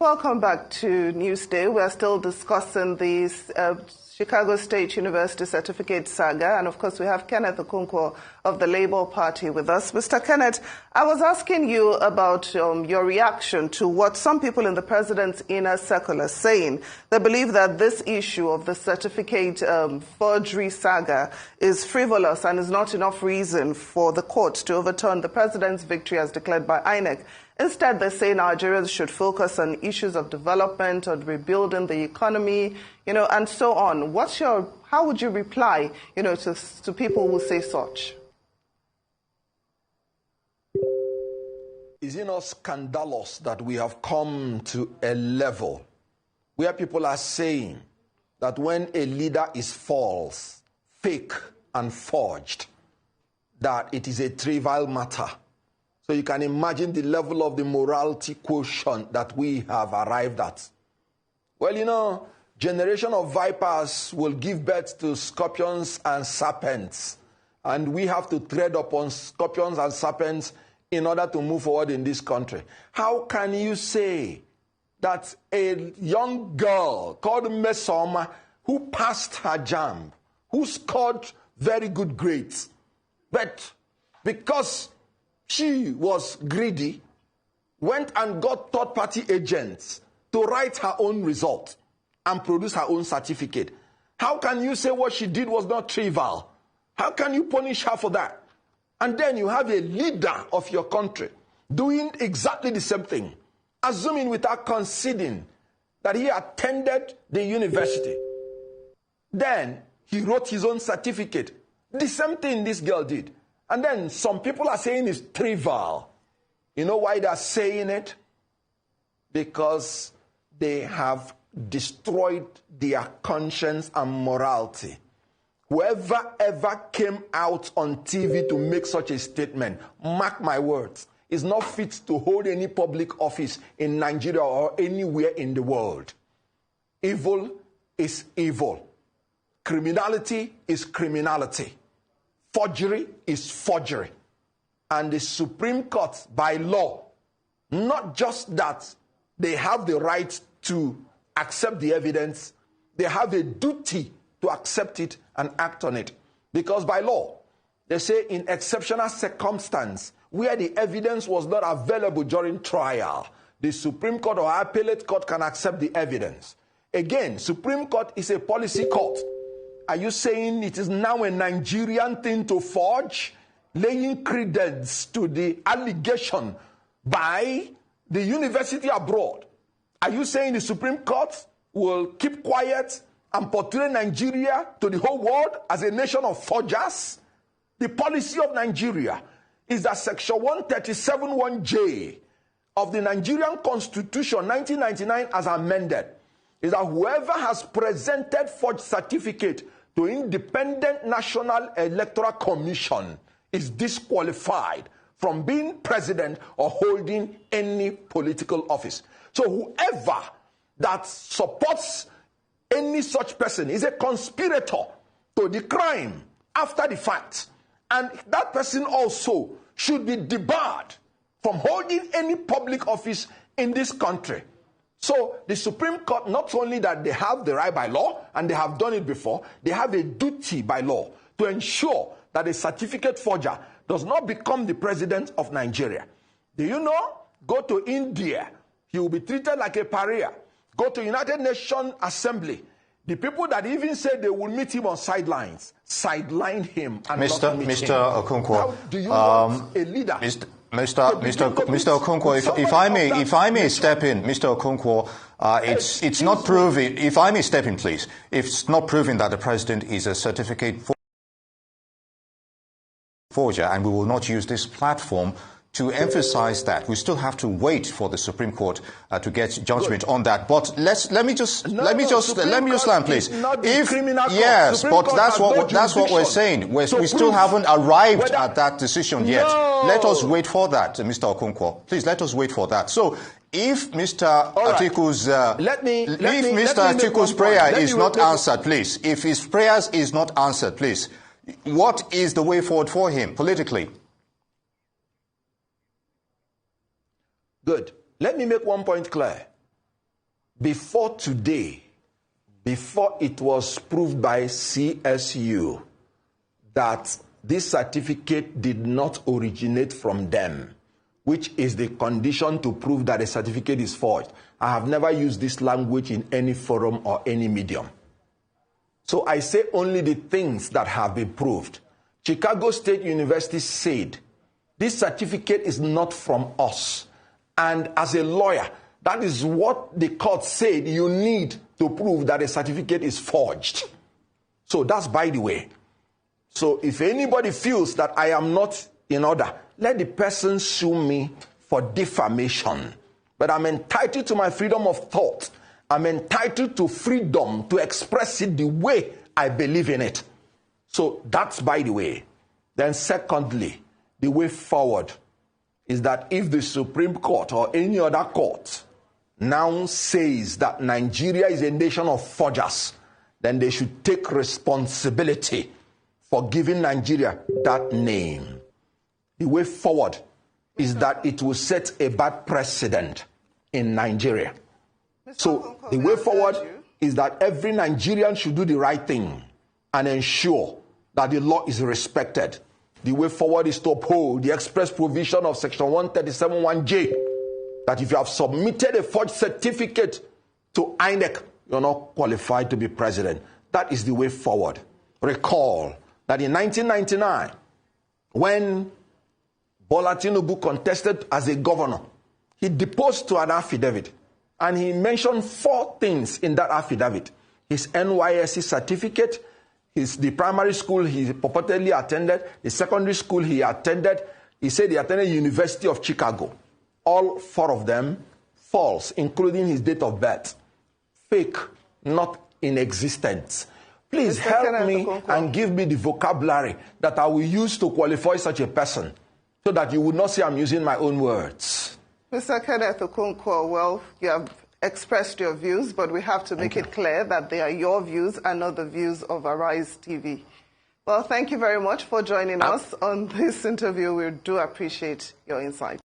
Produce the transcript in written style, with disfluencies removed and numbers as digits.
Welcome back to Newsday. We're still discussing the Chicago State University certificate saga. And of course, we have Kenneth Okonkwo of the Labour Party with us. Mr. Kenneth, I was asking you about your reaction to what some people in the president's inner circle are saying. They believe that this issue of the certificate forgery saga is frivolous and is not enough reason for the court to overturn the president's victory as declared by INEC. Instead, they say Nigerians should focus on issues of development, on rebuilding the economy, and so on. How would you reply, to people who say such? Is it not scandalous that we have come to a level where people are saying that when a leader is false, fake, and forged, that it is a trivial matter? So you can imagine the level of the morality quotient that we have arrived at. Well, generation of vipers will give birth to scorpions and serpents. And we have to tread upon scorpions and serpents in order to move forward in this country. How can you say that a young girl called Mesoma, who passed her JAMB, who scored very good grades, but because she was greedy, went and got third-party agents to write her own result and produce her own certificate? How can you say what she did was not trivial? How can you punish her for that? And then you have a leader of your country doing exactly the same thing, assuming without conceding that he attended the university. Then he wrote his own certificate. The same thing this girl did. And then some people are saying it's trivial. You know why they're saying it? Because they have destroyed their conscience and morality. Whoever ever came out on TV to make such a statement, mark my words, is not fit to hold any public office in Nigeria or anywhere in the world. Evil is evil. Criminality is criminality. Forgery is forgery. And the Supreme Court, by law, not just that they have the right to accept the evidence, they have a duty to accept it and act on it. Because by law, they say in exceptional circumstance, where the evidence was not available during trial, the Supreme Court or appellate court can accept the evidence. Again, Supreme Court is a policy court. Are you saying it is now a Nigerian thing to forge, laying credence to the allegation by the university abroad? Are you saying the Supreme Court will keep quiet and portray Nigeria to the whole world as a nation of forgers? The policy of Nigeria is that Section 137(1)J of the Nigerian Constitution 1999 as amended is that whoever has presented forged certificate to Independent National Electoral Commission is disqualified from being president or holding any political office. So whoever that supports any such person is a conspirator to the crime after the fact. And that person also should be debarred from holding any public office in this country. So the Supreme Court, not only that they have the right by law, and they have done it before, they have a duty by law to ensure that a certificate forger does not become the president of Nigeria. Do you know? Go to India, he will be treated like a pariah. Go to United Nations Assembly. The people that even said they will meet him on sidelines, sideline him and not meet him. Mr. Okonkwo, how do you want a leader? Mr. Okonkwo, if I may step in, Mr. Okonkwo, it's not proven. If I may step in, please. It's not proven that the president is a certificate forger, and we will not use this platform to emphasize that. We still have to wait for the Supreme Court to get judgment on that. But let me just land, please. Yes, but that's what we're saying. We still haven't arrived at that decision yet. Let us wait for that, Mr. Okonkwo. Please let us wait for that. So, if Mr. Atiku's prayer is not answered, please. If his prayers is not answered, please. What is the way forward for him politically? Good. Let me make one point clear. before today, before it was proved by CSU that this certificate did not originate from them, which is the condition to prove that a certificate is forged, I have never used this language in any forum or any medium. So I say only the things that have been proved. Chicago State University said, this certificate is not from us. And as a lawyer, that is what the court said you need to prove that a certificate is forged. So that's by the way. So if anybody feels that I am not in order, let the person sue me for defamation. But I'm entitled to my freedom of thought. I'm entitled to freedom to express it the way I believe in it. So that's by the way. Then secondly, the way forward is that if the Supreme Court or any other court now says that Nigeria is a nation of forgers, then they should take responsibility for giving Nigeria that name. The way forward is that it will set a bad precedent in Nigeria. So the way forward is that every Nigerian should do the right thing and ensure that the law is respected. The way forward is to uphold the express provision of Section 137(1)J, that if you have submitted a forged certificate to INEC, you're not qualified to be president. That is the way forward. Recall that in 1999, when Bola Tinubu contested as a governor, he deposed to an affidavit, and he mentioned 4 things in that affidavit: his NYSC certificate, the primary school he purportedly attended, the secondary school he attended. He said he attended University of Chicago. All 4 of them false, including his date of birth. Fake, not in existence. Please help me and give me the vocabulary that I will use to qualify such a person, so that you would not say I'm using my own words. Mr. Kenneth Okonkwo, well, you have expressed your views, but we have to make it clear that they are your views and not the views of Arise TV. Well, thank you very much for joining us on this interview. We do appreciate your insight.